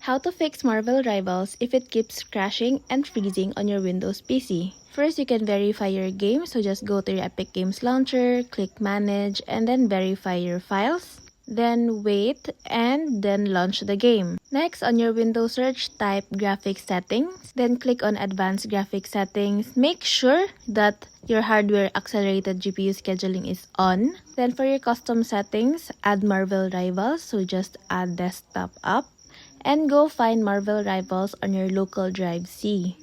How to fix Marvel Rivals if it keeps crashing and freezing on your Windows PC. First, you can verify your game, so just go to your Epic Games Launcher, click Manage, and then verify your files. Then wait, and then launch the game. Next, on your Windows search, type Graphics Settings, then click on Advanced Graphics Settings. Make sure that your hardware accelerated GPU scheduling is on. Then for your custom settings, add Marvel Rivals, so just add Desktop Up, and go find Marvel Rivals on your local drive C.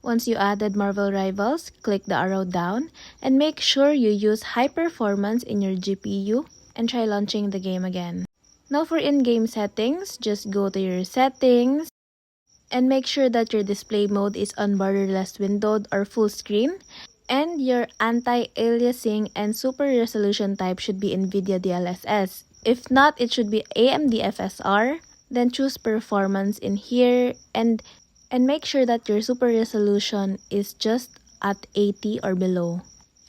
Once you added Marvel Rivals, click the arrow down and make sure you use high performance in your GPU and try launching the game again. Now for in-game settings, just go to your settings and make sure that your display mode is on borderless windowed or full screen, and your anti-aliasing and super resolution type should be NVIDIA DLSS. If not, it should be AMD FSR. Then choose performance in here and make sure that your super resolution is just at 80 or below.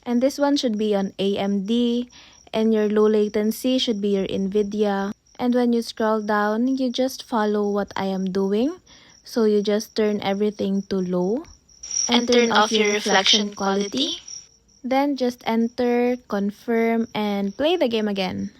And this one should be on AMD, and your low latency should be your NVIDIA. And when you scroll down, you just follow what I am doing. So you just turn everything to low and turn off your reflection quality. Then just enter, confirm, and play the game again.